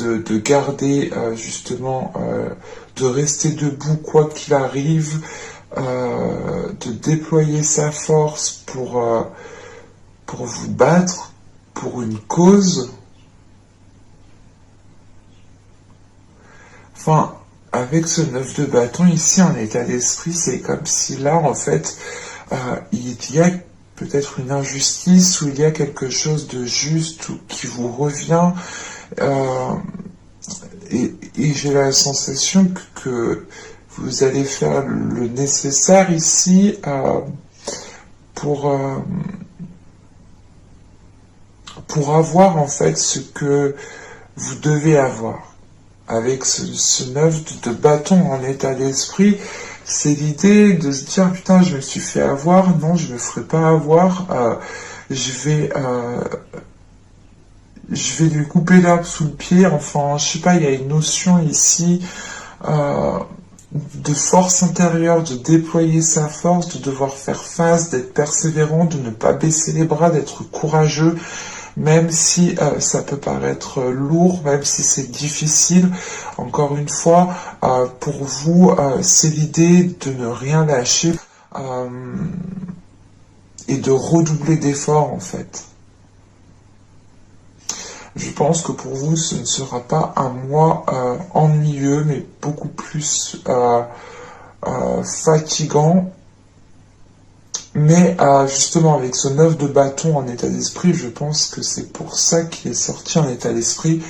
de garder justement, de rester debout quoi qu'il arrive, de déployer sa force pour vous battre pour une cause. Enfin, avec ce 9 de bâton ici en état d'esprit, c'est comme si là, en fait, il y a peut-être une injustice ou il y a quelque chose de juste ou qui vous revient. Et j'ai la sensation que vous allez faire le nécessaire ici pour avoir en fait ce que vous devez avoir. Avec ce 9 de bâton en état d'esprit, c'est l'idée de se dire putain je me suis fait avoir, non je me ferai pas avoir, je vais lui couper l'herbe sous le pied, enfin je sais pas, il y a une notion ici de force intérieure, de déployer sa force, de devoir faire face, d'être persévérant, de ne pas baisser les bras, d'être courageux, même si ça peut paraître lourd, même si c'est difficile. Encore une fois, pour vous, c'est l'idée de ne rien lâcher et de redoubler d'efforts en fait. Je pense que pour vous, ce ne sera pas un mois ennuyeux, mais beaucoup plus fatigant. Mais justement, avec ce 9 de bâton en état d'esprit, je pense que c'est pour ça qu'il est sorti en état d'esprit,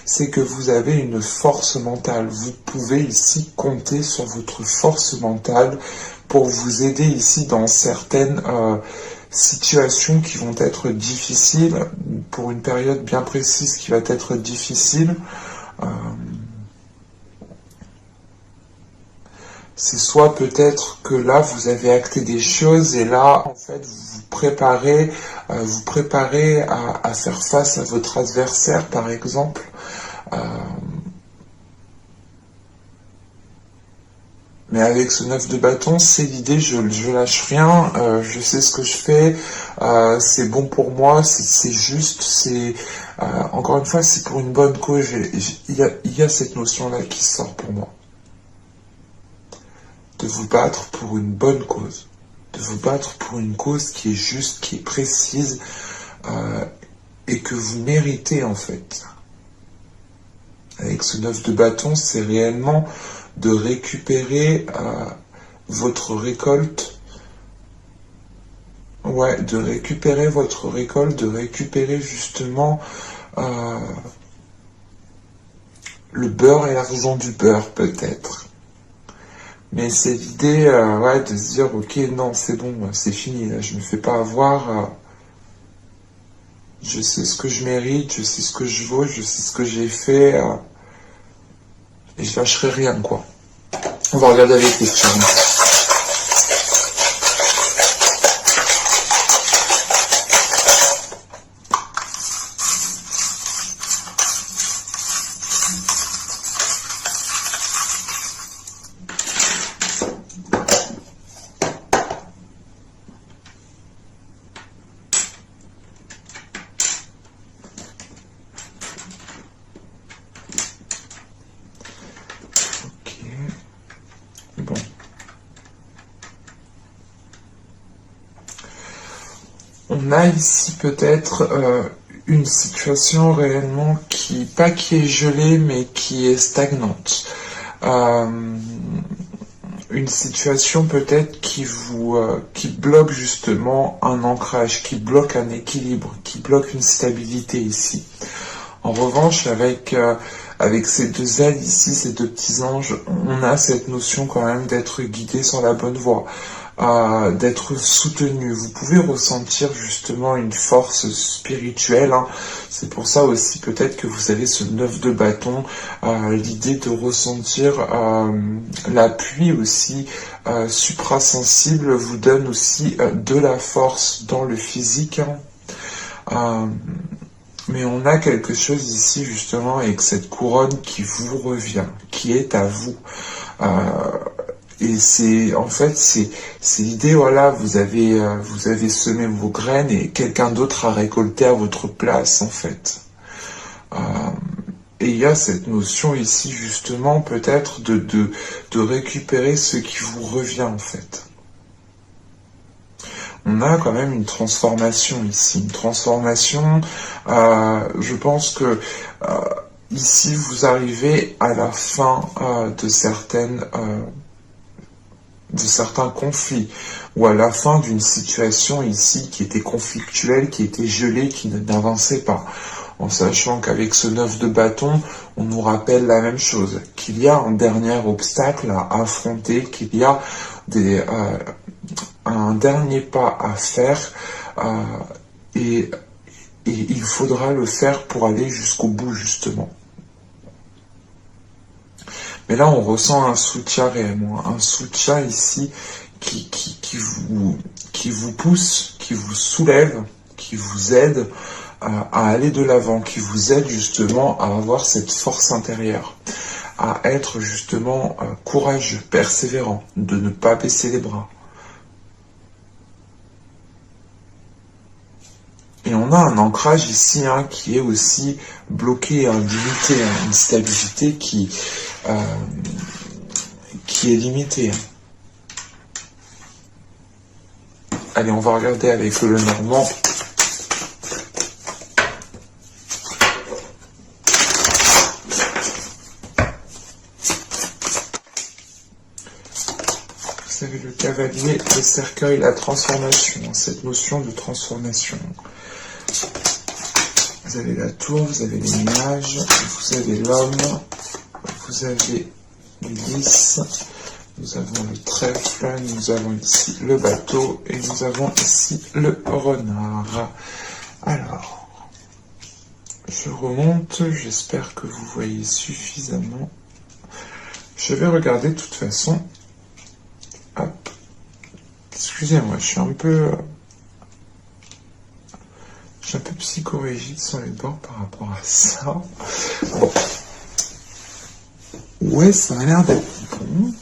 c'est que vous avez une force mentale. Vous pouvez ici compter sur votre force mentale pour vous aider ici dans certaines situations qui vont être difficiles, pour une période bien précise qui va être difficile. C'est soit peut-être que là vous avez acté des choses et là en fait vous vous préparez à faire face à votre adversaire par exemple. Mais avec ce 9 de bâton, c'est l'idée, je lâche rien, je sais ce que je fais, c'est bon pour moi, c'est juste, encore une fois, c'est pour une bonne cause. Il y a cette notion-là qui sort pour moi. De vous battre pour une bonne cause. De vous battre pour une cause qui est juste, qui est précise, et que vous méritez en fait. Avec ce 9 de bâton, c'est réellement de récupérer votre récolte. Ouais, de récupérer votre récolte, de récupérer justement le beurre et l'argent du beurre peut-être. Mais c'est l'idée ouais, de se dire ok non c'est bon, c'est fini, là, je me fais pas avoir, je sais ce que je mérite, je sais ce que je vaux, je sais ce que j'ai fait, et je lâcherai rien quoi. On va regarder avec les questions. On a ici peut-être une situation réellement pas qui est gelée, mais qui est stagnante. Une situation peut-être qui bloque justement un ancrage, qui bloque un équilibre, qui bloque une stabilité ici. En revanche, avec ces deux ailes ici, ces deux petits anges, on a cette notion quand même d'être guidé sur la bonne voie. D'être soutenu. Vous pouvez ressentir justement une force spirituelle. Hein. C'est pour ça aussi peut-être que vous avez ce 9 de bâton, l'idée de ressentir l'appui aussi suprasensible vous donne aussi de la force dans le physique. Hein. Mais on a quelque chose ici justement avec cette couronne qui vous revient, qui est à vous. Et c'est en fait c'est l'idée, voilà, vous avez semé vos graines et quelqu'un d'autre a récolté à votre place en fait. Et il y a cette notion ici justement peut-être de récupérer ce qui vous revient en fait. On a quand même une transformation ici, une transformation, je pense que ici vous arrivez à la fin de certains conflits, ou à la fin d'une situation ici qui était conflictuelle, qui était gelée, qui n'avançait pas. En sachant qu'avec ce 9 de bâton, on nous rappelle la même chose, qu'il y a un dernier obstacle à affronter, qu'il y a un dernier pas à faire, et il faudra le faire pour aller jusqu'au bout, justement. Mais là, on ressent un soutien réellement, un soutien ici qui vous pousse, qui vous soulève, qui vous aide à aller de l'avant, qui vous aide justement à avoir cette force intérieure, à être justement courageux, persévérant, de ne pas baisser les bras. Et on a un ancrage ici qui est aussi bloqué, limité, une stabilité qui est limitée. Allez, on va regarder avec le Normand. Vous avez le cavalier, le cercueil, la transformation, cette notion de transformation. Vous avez la tour, vous avez les nuages, vous avez l'homme, vous avez l'hélice, nous avons le trèfle, nous avons ici le bateau et nous avons ici le renard. Alors, je remonte, j'espère que vous voyez suffisamment. Je vais regarder de toute façon. Hop. Excusez-moi, je suis un peu psychorigide sur les bords par rapport à ça. Bon. Ouais, ça a l'air d'être bon.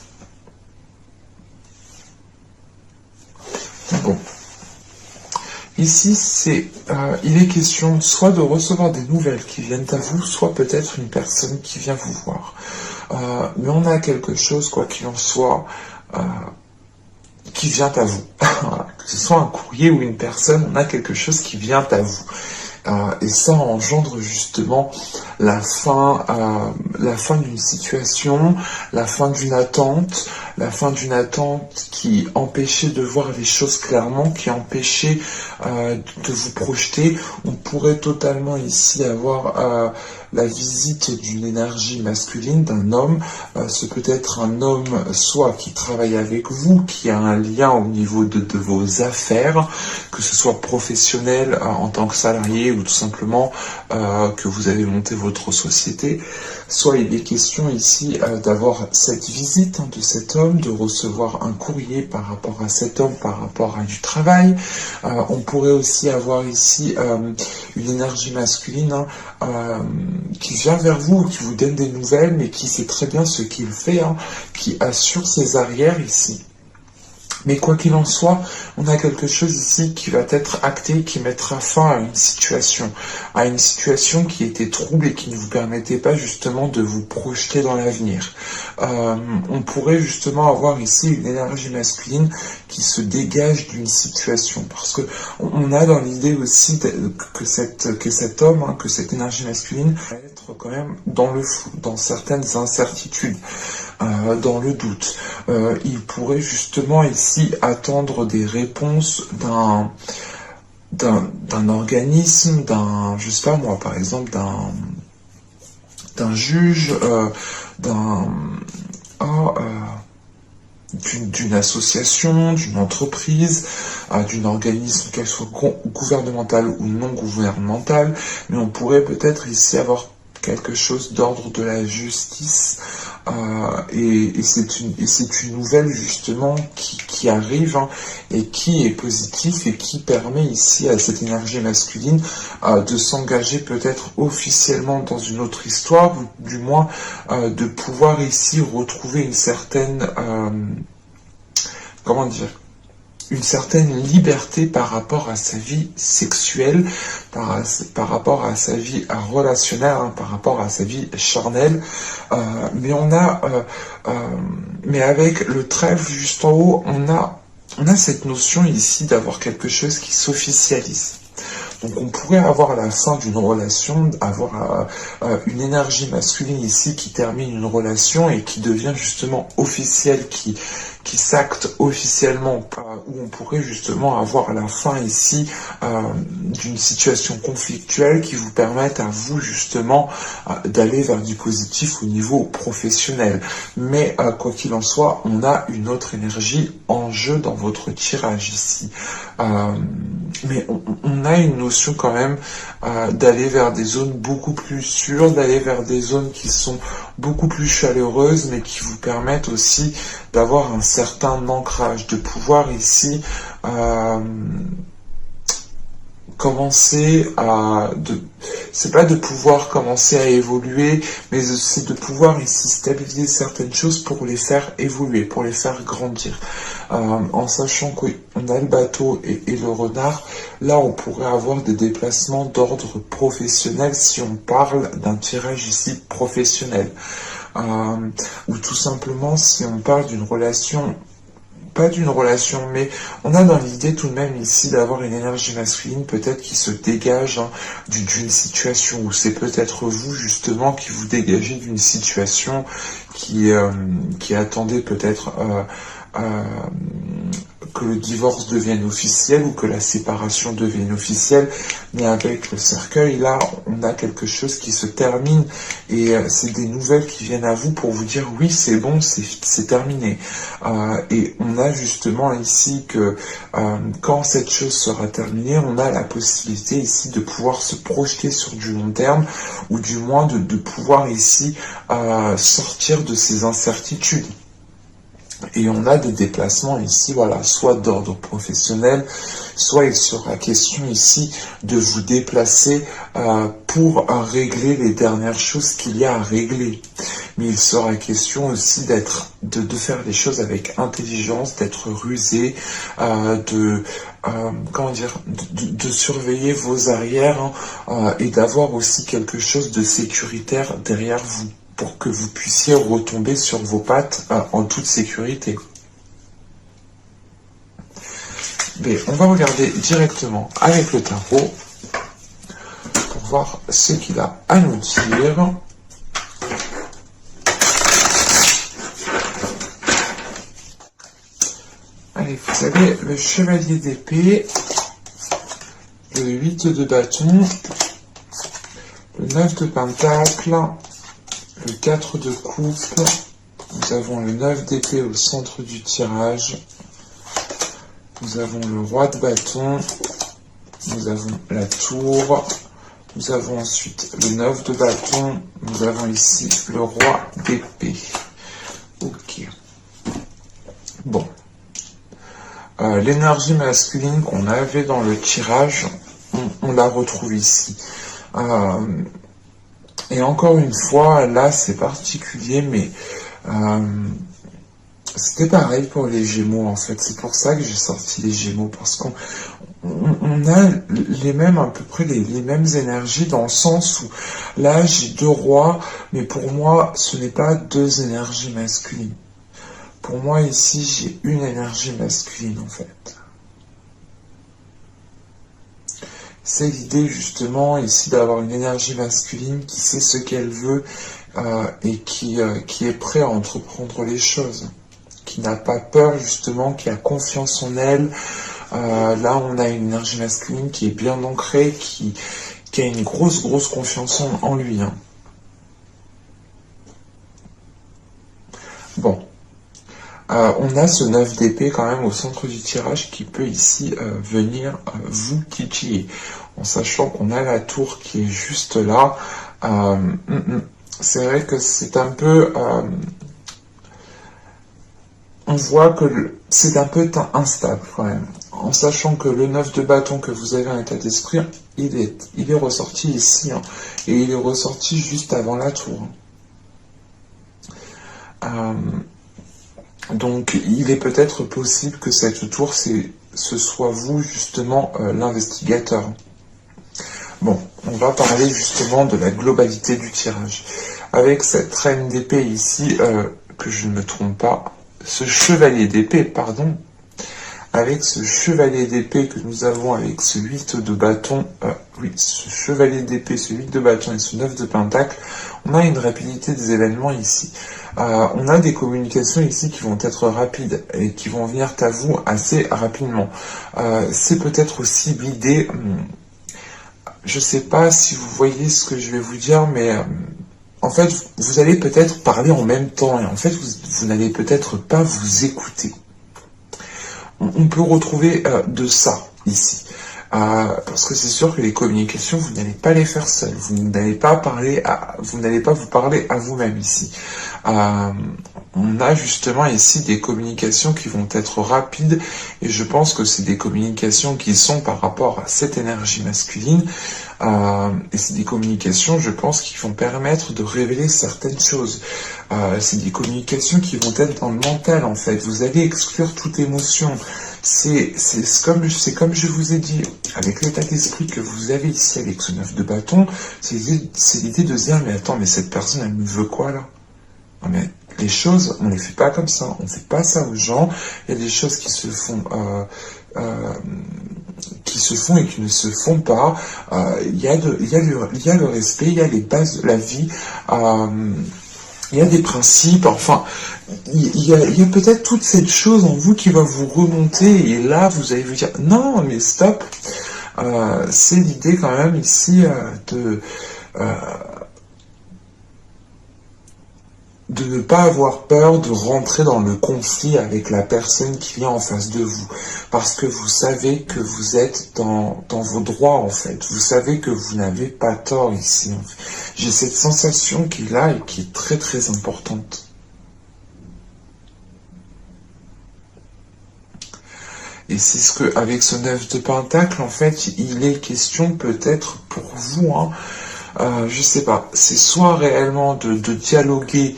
Bon. Ici, il est question soit de recevoir des nouvelles qui viennent à vous, soit peut-être une personne qui vient vous voir. Mais on a quelque chose, quoi qu'il en soit, qui vient à vous. Que ce soit un courrier ou une personne, on a quelque chose qui vient à vous. Et ça engendre justement la fin d'une situation, la fin d'une attente qui empêchait de voir les choses clairement, qui empêchait de vous projeter. On pourrait totalement ici avoir la visite d'une énergie masculine, d'un homme. Ce peut être un homme soit qui travaille avec vous, qui a un lien au niveau de vos affaires, que ce soit professionnel en tant que salarié ou tout simplement que vous avez monté votre société. Soit il est question ici d'avoir cette visite de cet homme, de recevoir un courrier par rapport à cet homme, par rapport à du travail. On pourrait aussi avoir ici une énergie masculine qui vient vers vous, qui vous donne des nouvelles, mais qui sait très bien ce qu'il fait, qui assure ses arrières ici. Mais quoi qu'il en soit, on a quelque chose ici qui va être acté, qui mettra fin à une situation qui était trouble et qui ne vous permettait pas justement de vous projeter dans l'avenir. On pourrait justement avoir ici une énergie masculine qui se dégage d'une situation, parce que on a dans l'idée aussi que cet homme, que cette énergie masculine va être quand même dans le flou, dans certaines incertitudes. Dans le doute. Il pourrait justement ici attendre des réponses d'un organisme, je sais pas moi, par exemple, d'un juge, d'une association, d'une entreprise, d'un organisme, qu'elle soit gouvernemental ou non gouvernemental, mais on pourrait peut-être ici avoir quelque chose d'ordre de la justice, et c'est une nouvelle justement qui arrive et qui est positive et qui permet ici à cette énergie masculine de s'engager peut-être officiellement dans une autre histoire, ou du moins de pouvoir ici retrouver une certaine comment dire, une certaine liberté par rapport à sa vie sexuelle, par rapport à sa vie relationnelle, hein, par rapport à sa vie charnelle. Mais avec le trèfle juste en haut, on a cette notion ici d'avoir quelque chose qui s'officialise. Donc on pourrait avoir à la fin d'une relation, avoir une énergie masculine ici qui termine une relation et qui devient justement officielle, qui s'acte officiellement, où on pourrait justement avoir à la fin ici d'une situation conflictuelle qui vous permette à vous justement d'aller vers du positif au niveau professionnel. Mais quoi qu'il en soit, on a une autre énergie en jeu dans votre tirage ici. Mais on a une notion quand même d'aller vers des zones beaucoup plus sûres, d'aller vers des zones qui sont beaucoup plus chaleureuses, mais qui vous permettent aussi d'avoir un certain ancrage, de pouvoir ici commencer c'est pas de pouvoir commencer à évoluer, mais c'est de pouvoir ici stabiliser certaines choses pour les faire évoluer, pour les faire grandir. En sachant qu'on a le bateau et le renard, là on pourrait avoir des déplacements d'ordre professionnel si on parle d'un tirage ici professionnel. Ou tout simplement si on parle d'une relation, pas d'une relation, mais on a dans l'idée tout de même ici d'avoir une énergie masculine peut-être qui se dégage d'une situation, ou c'est peut-être vous justement qui vous dégagez d'une situation qui attendait peut-être que le divorce devienne officiel ou que la séparation devienne officielle, mais avec le cercueil, là, on a quelque chose qui se termine et c'est des nouvelles qui viennent à vous pour vous dire oui, c'est bon, c'est terminé. Et on a justement ici que quand cette chose sera terminée, on a la possibilité ici de pouvoir se projeter sur du long terme ou du moins de pouvoir ici sortir de ces incertitudes. Et on a des déplacements ici, voilà, soit d'ordre professionnel, soit il sera question ici de vous déplacer pour régler les dernières choses qu'il y a à régler. Mais il sera question aussi de faire les choses avec intelligence, d'être rusé, de surveiller vos arrières et d'avoir aussi quelque chose de sécuritaire derrière vous, pour que vous puissiez retomber sur vos pattes en toute sécurité. Mais on va regarder directement avec le tarot pour voir ce qu'il a à nous dire. Allez, vous avez le chevalier d'épée, le 8 de bâton, le 9 de pentacle, le 4 de coupe, nous avons le 9 d'épée au centre du tirage, nous avons le roi de bâton, nous avons la tour, nous avons ensuite le 9 de bâton, nous avons ici le roi d'épée. Ok. Bon. L'énergie masculine qu'on avait dans le tirage, on la retrouve ici. Et encore une fois, là c'est particulier, mais c'était pareil pour les Gémeaux en fait. C'est pour ça que j'ai sorti les Gémeaux, parce qu'on a les mêmes, à peu près les mêmes énergies, dans le sens où là j'ai deux rois, mais pour moi ce n'est pas deux énergies masculines. Pour moi ici j'ai une énergie masculine en fait. C'est l'idée justement ici d'avoir une énergie masculine qui sait ce qu'elle veut et qui est prêt à entreprendre les choses, qui n'a pas peur justement, qui a confiance en elle. Là on a une énergie masculine qui est bien ancrée, qui a une grosse confiance en lui. Hein. Bon. On a ce 9 d'épée quand même au centre du tirage qui peut ici venir vous titiller. En sachant qu'on a la tour qui est juste là. C'est vrai que c'est un peu... on voit que c'est un peu instable quand même. En sachant que le 9 de bâton que vous avez en état d'esprit, il est ressorti ici. Hein, et il est ressorti juste avant la tour. Donc, il est peut-être possible que cette tour, ce soit vous, justement, l'investigateur. Bon, on va parler justement de la globalité du tirage. Avec cette reine d'épée ici, que je ne me trompe pas, ce chevalier d'épée, pardon, avec ce chevalier d'épée que nous avons avec ce 8 de bâton, oui, ce chevalier d'épée, ce 8 de bâton et ce 9 de pentacle, on a une rapidité des événements ici. On a des communications ici qui vont être rapides et qui vont venir à vous assez rapidement. C'est peut-être aussi l'idée, je sais pas si vous voyez ce que je vais vous dire, mais en fait, vous allez peut-être parler en même temps et en fait, vous n'allez peut-être pas vous écouter. On peut retrouver de ça ici. Parce que c'est sûr que les communications, vous n'allez pas les faire seul. Vous n'allez pas vous parler à vous-même ici. On a justement ici des communications qui vont être rapides et je pense que c'est des communications qui sont par rapport à cette énergie masculine et c'est des communications, je pense, qui vont permettre de révéler certaines choses. C'est des communications qui vont être dans le mental en fait. Vous allez exclure toute émotion. C'est comme je vous ai dit, avec l'état d'esprit que vous avez ici avec ce 9 de bâton, c'est l'idée de se dire, mais attends, mais cette personne, elle me veut quoi là? Non, mais les choses, on les fait pas comme ça, on fait pas ça aux gens, il y a des choses qui se font et qui ne se font pas, il y a le respect, il y a les bases de la vie, il y a des principes, enfin, il y a peut-être toute cette chose en vous qui va vous remonter, et là, vous allez vous dire, non, mais stop, c'est l'idée quand même ici de ne pas avoir peur de rentrer dans le conflit avec la personne qui vient en face de vous. Parce que vous savez que vous êtes dans vos droits, en fait. Vous savez que vous n'avez pas tort ici. J'ai cette sensation qui est là et qui est très très importante. Et c'est ce que, avec ce 9 de pentacle, en fait, il est question peut-être pour vous, hein, je sais pas, c'est soit réellement de dialoguer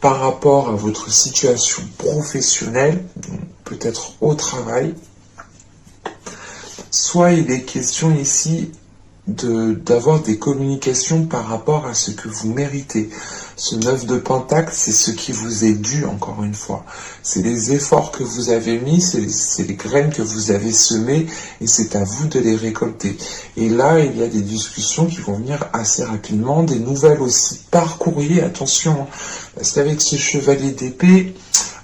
par rapport à votre situation professionnelle, peut-être au travail, soit il est question ici d'avoir des communications par rapport à ce que vous méritez. Ce 9 de pentacle, c'est ce qui vous est dû, encore une fois. C'est les efforts que vous avez mis, c'est les graines que vous avez semées, et c'est à vous de les récolter. Et là, il y a des discussions qui vont venir assez rapidement, des nouvelles aussi par courrier, attention, parce qu'avec ce chevalier d'épée,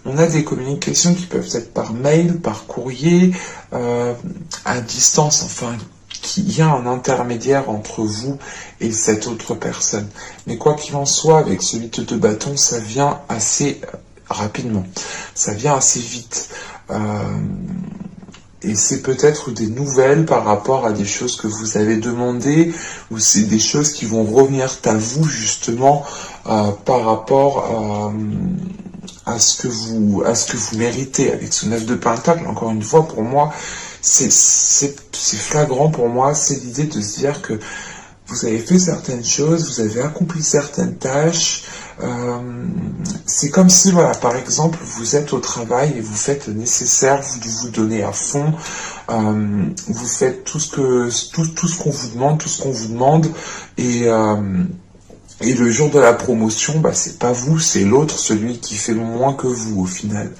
on a des communications qui peuvent être par mail, par courrier, à distance, enfin, qu'il y a un intermédiaire entre vous et cette autre personne. Mais quoi qu'il en soit, avec ce 8 de bâton, ça vient assez rapidement. Ça vient assez vite. Et c'est peut-être des nouvelles par rapport à des choses que vous avez demandées, ou c'est des choses qui vont revenir à vous, justement, par rapport à ce que vous méritez. Avec ce 9 de pentacle, encore une fois, pour moi, c'est flagrant pour moi, c'est l'idée de se dire que vous avez fait certaines choses, vous avez accompli certaines tâches, c'est comme si, voilà, par exemple, vous êtes au travail et vous faites le nécessaire, vous vous donnez à fond, vous faites tout ce qu'on vous demande, et le jour de la promotion, bah, c'est pas vous, c'est l'autre, celui qui fait moins que vous au final.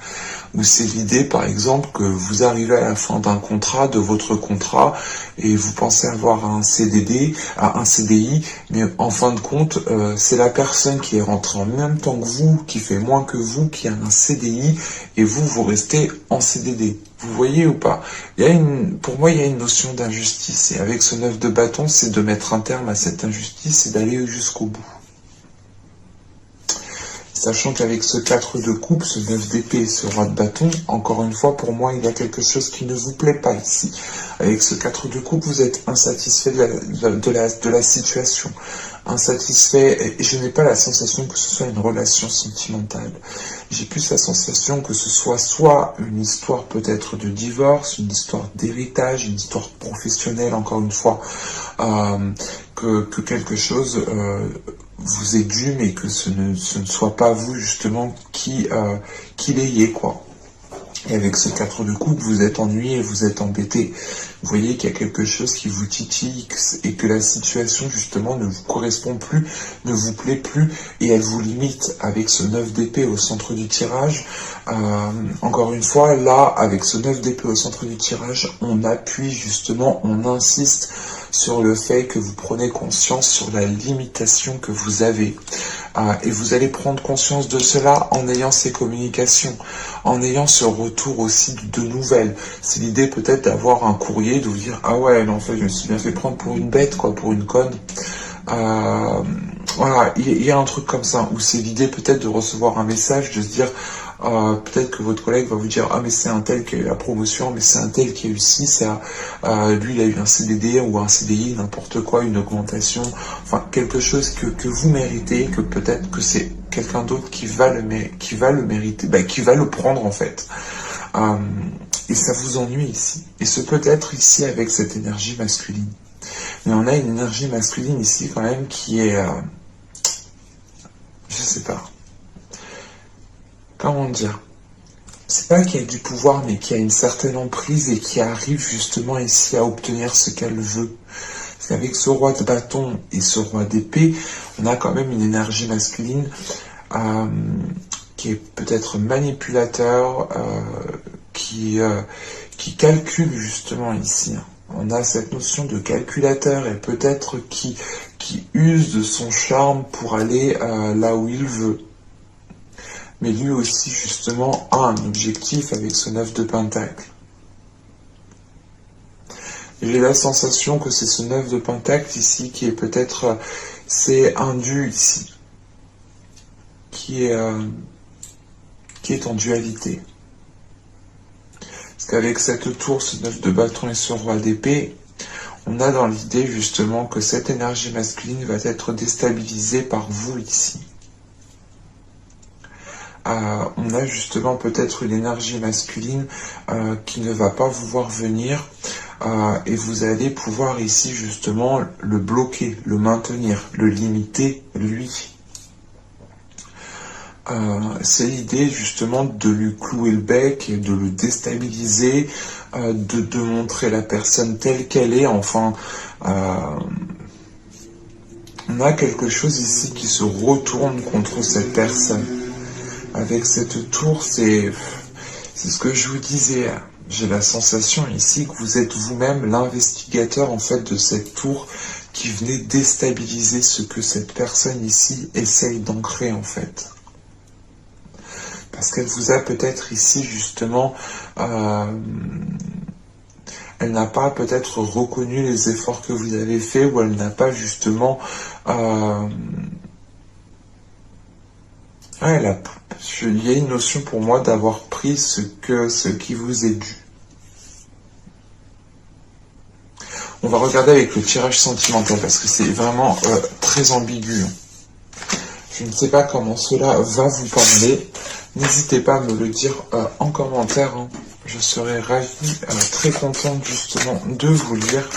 Ou c'est l'idée, par exemple, que vous arrivez à la fin d'un contrat, de votre contrat, et vous pensez avoir un CDD, un CDI, mais en fin de compte, c'est la personne qui est rentrée en même temps que vous, qui fait moins que vous, qui a un CDI, et vous restez en CDD. Vous voyez ou pas? Pour moi, il y a une notion d'injustice, et avec ce 9 de bâton, c'est de mettre un terme à cette injustice et d'aller jusqu'au bout. Sachant qu'avec ce 4 de coupe, ce 9 d'épée et ce roi de bâton, encore une fois, pour moi, il y a quelque chose qui ne vous plaît pas ici. Avec ce 4 de coupe, vous êtes insatisfait de la situation. Insatisfait, et je n'ai pas la sensation que ce soit une relation sentimentale. J'ai plus la sensation que ce soit une histoire peut-être de divorce, une histoire d'héritage, une histoire professionnelle, encore une fois, que quelque chose vous est dû, mais que ce ne soit pas vous justement qui l'ayez, quoi. Et avec ce 4 de coupe, vous êtes ennuyé, vous êtes embêté. Vous voyez qu'il y a quelque chose qui vous titille et que la situation justement ne vous correspond plus, ne vous plaît plus et elle vous limite. Avec ce 9 d'épée au centre du tirage, encore une fois, là, avec ce 9 d'épée au centre du tirage, on appuie justement, on insiste sur le fait que vous prenez conscience sur la limitation que vous avez. Et vous allez prendre conscience de cela en ayant ces communications, en ayant ce retour aussi de nouvelles. C'est l'idée peut-être d'avoir un courrier, de vous dire « Ah ouais, non, en fait, je me suis bien fait prendre pour une bête, quoi, pour une conne. » Voilà, il y a un truc comme ça, où c'est l'idée peut-être de recevoir un message, de se dire peut-être que votre collègue va vous dire « Ah mais c'est un tel qui a eu la promotion, mais c'est un tel qui a eu ci, lui il a eu un CDD ou un CDI, n'importe quoi, une augmentation, enfin quelque chose que vous méritez, que peut-être que c'est quelqu'un d'autre qui va le mériter, qui va le prendre en fait. » Et ça vous ennuie ici. Et ce peut être ici avec cette énergie masculine. Mais on a une énergie masculine ici quand même qui est... je sais pas. Comment dire? C'est pas qu'il y a du pouvoir, mais qu'il y a une certaine emprise et qui arrive justement ici à obtenir ce qu'elle veut. Parce qu'avec ce roi de bâton et ce roi d'épée, on a quand même une énergie masculine qui est peut-être manipulateur, qui calcule justement ici. On a cette notion de calculateur et peut-être qui use de son charme pour aller là où il veut. Mais lui aussi, justement, a un objectif avec ce 9 de Pentacle. J'ai la sensation que c'est ce 9 de Pentacle ici qui est peut-être... c'est un dû ici. Qui est en dualité. Parce qu'avec cette tour, ce 9 de bâton et ce roi d'épée, on a dans l'idée justement que cette énergie masculine va être déstabilisée par vous ici. On a justement peut-être une énergie masculine qui ne va pas vous voir venir et vous allez pouvoir ici justement le bloquer, le maintenir, le limiter lui. C'est l'idée justement de lui clouer le bec et de le déstabiliser, de montrer la personne telle qu'elle est, enfin... on a quelque chose ici qui se retourne contre cette personne. Avec cette tour, c'est ce que je vous disais. J'ai la sensation ici que vous êtes vous-même l'investigateur en fait de cette tour qui venait déstabiliser ce que cette personne ici essaye d'ancrer en fait. Parce qu'elle vous a peut-être ici justement... elle n'a pas peut-être reconnu les efforts que vous avez faits ou elle n'a pas justement... il y a une notion pour moi d'avoir pris ce qui vous est dû. On va regarder avec le tirage sentimental parce que c'est vraiment très ambigu. Je ne sais pas comment cela va vous parler. N'hésitez pas à me le dire en commentaire. Je serai ravi, très contente justement de vous lire.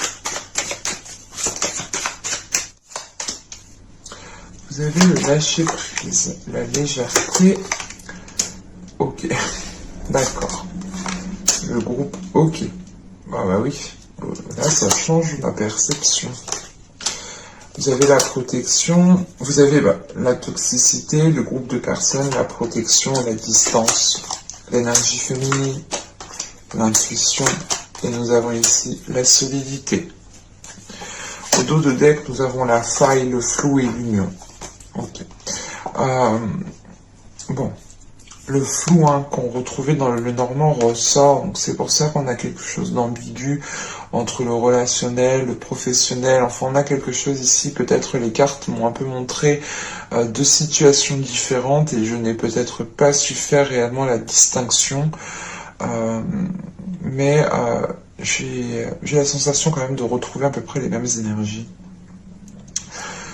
Vous avez le lâcher prise, la légèreté. Ok, d'accord. Le groupe, ok. Bah oui, là ça change ma perception. Vous avez la protection, vous avez la toxicité, le groupe de personnes, la protection, la distance, l'énergie féminine, l'intuition, et nous avons ici la solidité. Au dos de deck, nous avons la faille, le flou et l'union. Ok. Bon. Le flou qu'on retrouvait dans le Normand ressort, donc c'est pour ça qu'on a quelque chose d'ambigu entre le relationnel, le professionnel, enfin on a quelque chose ici, peut-être les cartes m'ont un peu montré deux situations différentes et je n'ai peut-être pas su faire réellement la distinction, mais j'ai la sensation quand même de retrouver à peu près les mêmes énergies.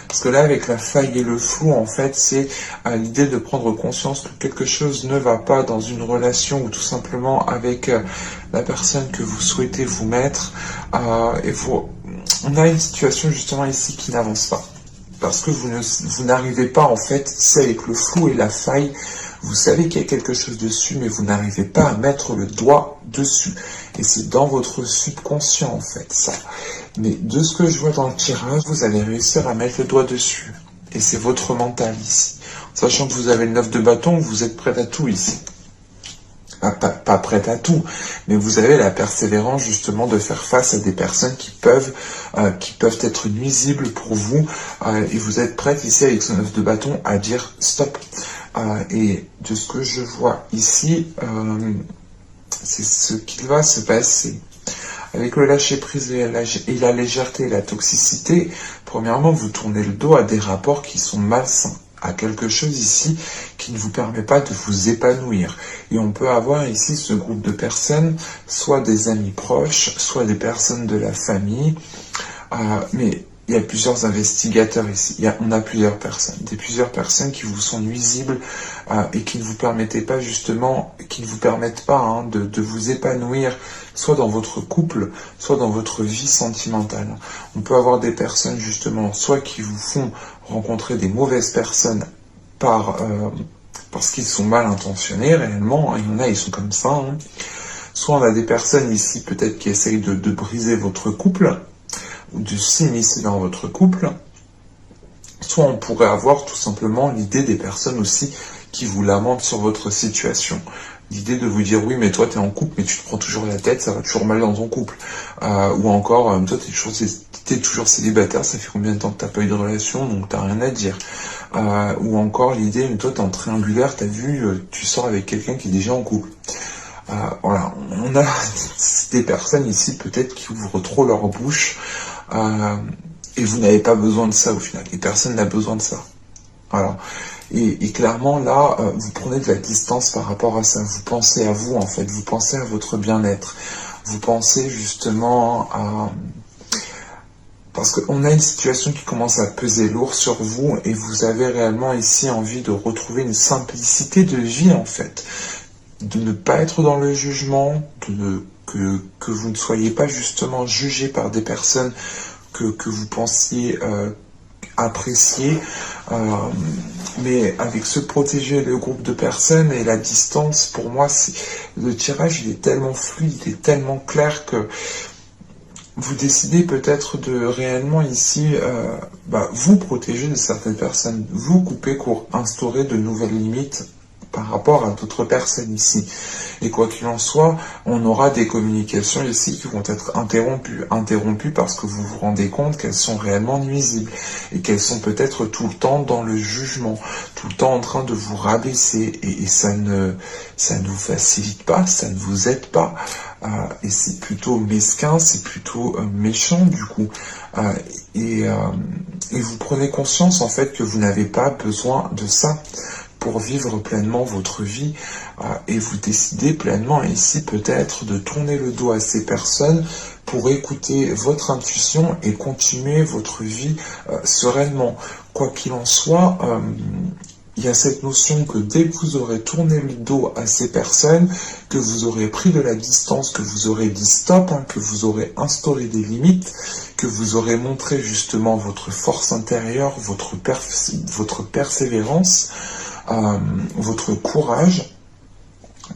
Parce que là, avec la faille et le flou, en fait, c'est l'idée de prendre conscience que quelque chose ne va pas dans une relation ou tout simplement avec la personne que vous souhaitez vous mettre. On a une situation justement ici qui n'avance pas. parce que vous n'arrivez pas, en fait, c'est avec le flou et la faille, vous savez qu'il y a quelque chose dessus, mais vous n'arrivez pas à mettre le doigt dessus. Et c'est dans votre subconscient, en fait, ça. Mais de ce que je vois dans le tirage, vous allez réussir à mettre le doigt dessus. Et c'est votre mental ici. Sachant que vous avez le 9 de bâton, vous êtes prête à tout ici. Pas prête à tout, mais vous avez la persévérance justement de faire face à des personnes qui peuvent être nuisibles pour vous, et vous êtes prête ici avec ce 9 de bâton à dire stop. Et de ce que je vois ici, c'est ce qu'il va se passer. Avec le lâcher-prise et la légèreté et la toxicité, premièrement, vous tournez le dos à des rapports qui sont malsains, à quelque chose ici qui ne vous permet pas de vous épanouir. Et on peut avoir ici ce groupe de personnes, soit des amis proches, soit des personnes de la famille, mais il y a plusieurs investigateurs ici, on a plusieurs personnes qui vous sont nuisibles et qui ne vous permettent pas justement, de vous épanouir, soit dans votre couple, soit dans votre vie sentimentale. On peut avoir des personnes justement, soit qui vous font rencontrer des mauvaises personnes parce qu'ils sont mal intentionnés réellement, il y en a, ils sont comme ça. Soit on a des personnes ici peut-être qui essayent de briser votre couple, ou de s'immiscer dans votre couple, soit on pourrait avoir tout simplement l'idée des personnes aussi qui vous lamentent sur votre situation. L'idée de vous dire oui mais toi t'es en couple mais tu te prends toujours la tête, ça va toujours mal dans ton couple. Ou encore toi t'es toujours célibataire, ça fait combien de temps que t'as pas eu de relation donc t'as rien à dire. Ou encore l'idée mais toi t'es en triangulaire, t'as vu, tu sors avec quelqu'un qui est déjà en couple. Voilà, on a des personnes ici peut-être qui ouvrent trop leur bouche et vous n'avez pas besoin de ça au final, et personne n'a besoin de ça. Voilà. Et clairement là, vous prenez de la distance par rapport à ça, vous pensez à vous en fait, vous pensez à votre bien-être, vous pensez justement à... Parce qu'on a une situation qui commence à peser lourd sur vous et vous avez réellement ici envie de retrouver une simplicité de vie en fait. De ne pas être dans le jugement, que vous ne soyez pas justement jugé par des personnes que vous pensiez apprécier, mais avec se protéger le groupe de personnes et la distance, pour moi, le tirage il est tellement fluide, il est tellement clair que vous décidez peut-être de réellement ici vous protéger de certaines personnes, vous couper court, instaurer de nouvelles limites par rapport à d'autres personnes ici. Et quoi qu'il en soit, on aura des communications ici qui vont être interrompues parce que vous vous rendez compte qu'elles sont réellement nuisibles et qu'elles sont peut-être tout le temps dans le jugement, tout le temps en train de vous rabaisser et ça ne vous facilite pas, ça ne vous aide pas. Et c'est plutôt mesquin, c'est plutôt méchant du coup. Et vous prenez conscience en fait que vous n'avez pas besoin de ça pour vivre pleinement votre vie, et vous décidez pleinement ici peut-être de tourner le dos à ces personnes pour écouter votre intuition et continuer votre vie sereinement. Quoi qu'il en soit, il y a cette notion que dès que vous aurez tourné le dos à ces personnes, que vous aurez pris de la distance, que vous aurez dit stop, que vous aurez instauré des limites, que vous aurez montré justement votre force intérieure, votre persévérance, votre courage,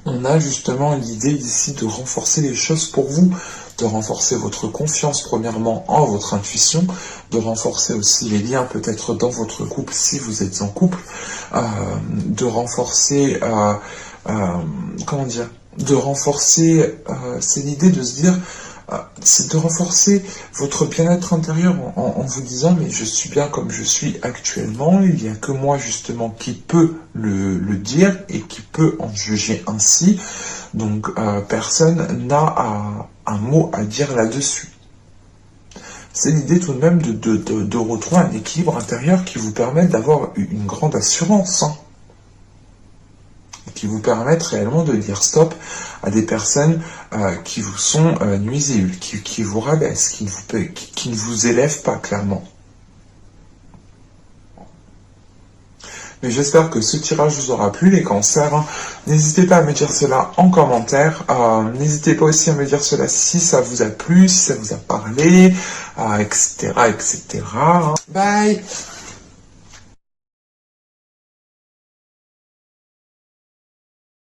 on a justement l'idée ici de renforcer les choses pour vous, de renforcer votre confiance premièrement en votre intuition, de renforcer aussi les liens peut-être dans votre couple si vous êtes en couple, de renforcer, c'est l'idée de se dire, c'est de renforcer votre bien-être intérieur en vous disant mais je suis bien comme je suis actuellement, il n'y a que moi justement qui peut le dire et qui peut en juger ainsi, donc personne n'a un mot à dire là-dessus. C'est l'idée tout de même de retrouver un équilibre intérieur qui vous permet d'avoir une grande assurance, qui vous permettent réellement de dire stop à des personnes qui vous sont nuisibles, qui vous rabaissent, qui ne vous élèvent pas clairement. Mais j'espère que ce tirage vous aura plu, les cancers. N'hésitez pas à me dire cela en commentaire. N'hésitez pas aussi à me dire cela si ça vous a plu, si ça vous a parlé, etc., etc. Bye!